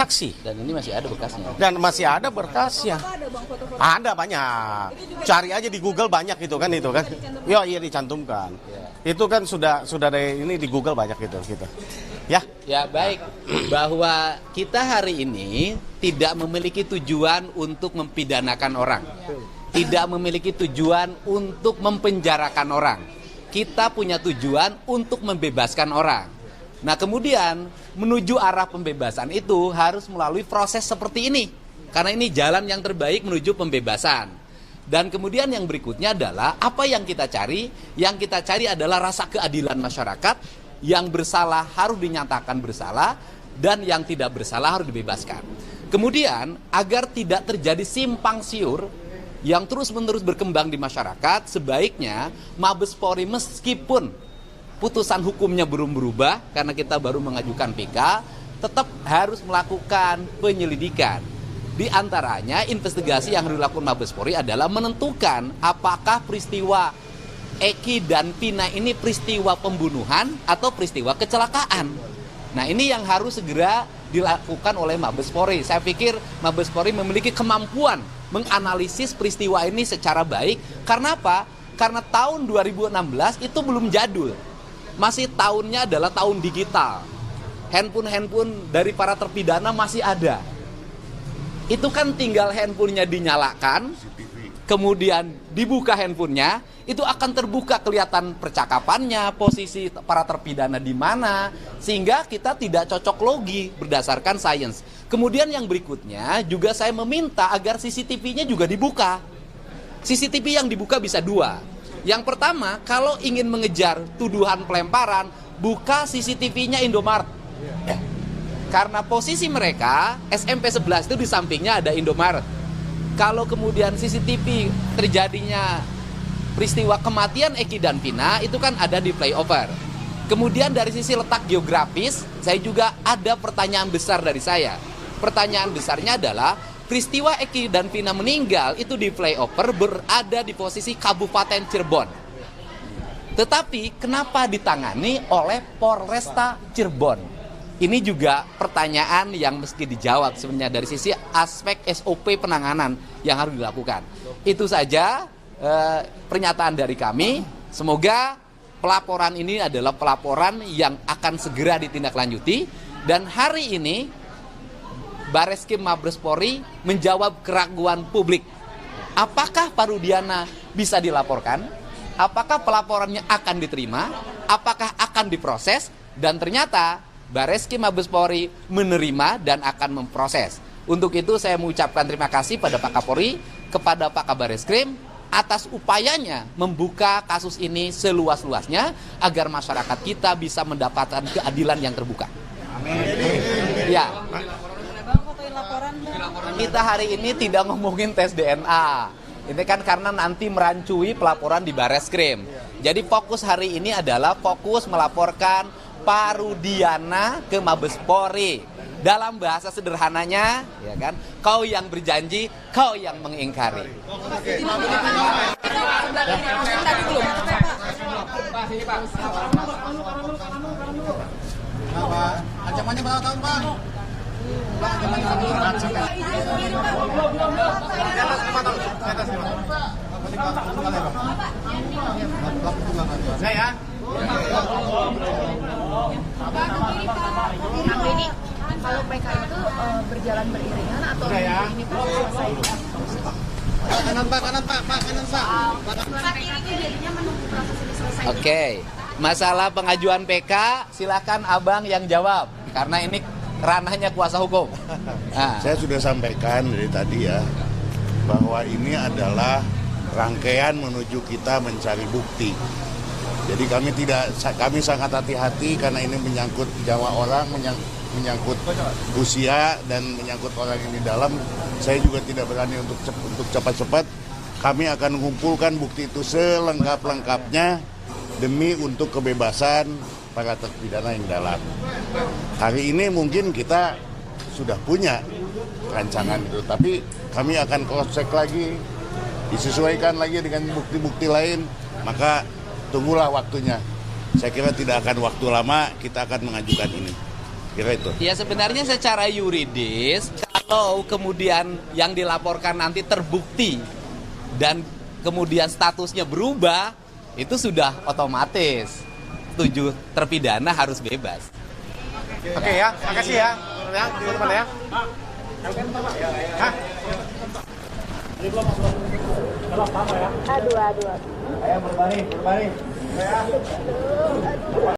saksi. Dan ini masih ada bekasnya. Dan masih ada berkasnya. Ada banyak. Cari aja di Google banyak itu kan. Iya dicantumkan. Itu kan sudah dari ini di Google banyak itu gitu. Ya. Ya baik, bahwa kita hari ini tidak memiliki tujuan untuk mempidanakan orang. Tidak memiliki tujuan untuk mempenjarakan orang. Kita punya tujuan untuk membebaskan orang. Nah kemudian menuju arah pembebasan itu harus melalui proses seperti ini. Karena ini jalan yang terbaik menuju pembebasan. Dan kemudian yang berikutnya adalah apa yang kita cari? Yang kita cari adalah rasa keadilan masyarakat. Yang bersalah harus dinyatakan bersalah dan yang tidak bersalah harus dibebaskan. Kemudian agar tidak terjadi simpang siur yang terus-menerus berkembang di masyarakat, sebaiknya Mabes Polri meskipun putusan hukumnya belum berubah karena kita baru mengajukan PK, tetap harus melakukan penyelidikan. Di antaranya investigasi yang harus dilakukan Mabes Polri adalah menentukan apakah peristiwa Eki dan Vina ini peristiwa pembunuhan atau peristiwa kecelakaan. Nah ini yang harus segera dilakukan oleh Mabes Polri. Saya pikir Mabes Polri memiliki kemampuan menganalisis peristiwa ini secara baik. Karena apa? Karena tahun 2016 itu belum jadul. Masih tahunnya adalah tahun digital. Handphone dari para terpidana masih ada. Itu kan tinggal handphonenya dinyalakan, kemudian dibuka handphonenya, itu akan terbuka kelihatan percakapannya, posisi para terpidana di mana, sehingga kita tidak cocok logi berdasarkan sains. Kemudian yang berikutnya juga saya meminta agar CCTV-nya juga dibuka. CCTV yang dibuka bisa dua. Yang pertama, kalau ingin mengejar tuduhan pelemparan, buka CCTV-nya Indomaret. Karena posisi mereka, SMP 11 itu di sampingnya ada Indomaret. Kalau kemudian CCTV terjadinya peristiwa kematian Eki dan Vina, itu kan ada di flyover. Kemudian dari sisi letak geografis, saya juga ada pertanyaan besar dari saya. Pertanyaan besarnya adalah, peristiwa Eki dan Vina meninggal itu di flyover berada di posisi Kabupaten Cirebon. Tetapi kenapa ditangani oleh Polresta Cirebon? Ini juga pertanyaan yang mesti dijawab sebenarnya dari sisi aspek SOP penanganan yang harus dilakukan. Itu saja pernyataan dari kami. Semoga pelaporan ini adalah pelaporan yang akan segera ditindaklanjuti. Dan hari ini Bareskrim Mabes Polri menjawab keraguan publik. Apakah Pak Rudiana bisa dilaporkan? Apakah pelaporannya akan diterima? Apakah akan diproses? Dan ternyata Bareskrim Mabes Polri menerima dan akan memproses. Untuk itu saya mengucapkan terima kasih pada Pak Kapolri, kepada Pak Kabar Eskrim atas upayanya membuka kasus ini seluas-luasnya agar masyarakat kita bisa mendapatkan keadilan yang terbuka. Amin. Ya. Kita hari ini tidak ngomongin tes DNA. Ini kan karena nanti merancui pelaporan di Bareskrim. Jadi fokus hari ini adalah fokus melaporkan Pak Rudiana ke Mabes Polri. Dalam bahasa sederhananya, ya kan, kau yang berjanji, kau yang mengingkari. Ancamannya berapa tahun, Bang? Saya. Ini kalau PK itu berjalan beriringan atau ini pun selesai? Kanan Pak, kanan Pak. Saat ini jadinya menunggu proses ini selesai. Oke, masalah pengajuan PK silakan abang yang jawab karena ini ranahnya kuasa hukum. Nah. Saya sudah sampaikan dari tadi ya bahwa ini adalah rangkaian menuju kita mencari bukti. Jadi kami sangat hati-hati karena ini menyangkut nyawa orang, menyangkut usia dan menyangkut orang yang di dalam. Saya juga tidak berani untuk cepat-cepat. Kami akan mengumpulkan bukti itu selengkap-lengkapnya demi untuk kebebasan para terpidana yang dalam. Hari ini mungkin kita sudah punya rancangan itu, tapi kami akan cross-check lagi, disesuaikan lagi dengan bukti-bukti lain, maka tunggulah waktunya. Saya kira tidak akan waktu lama kita akan mengajukan ini. Kira itu. Ya sebenarnya secara yuridis, kalau kemudian yang dilaporkan nanti terbukti dan kemudian statusnya berubah, itu sudah otomatis 7 terpidana harus bebas. Oke ya, makasih ya. Ya, teman-teman ya. Hah? Aduh. Ayo berbalik.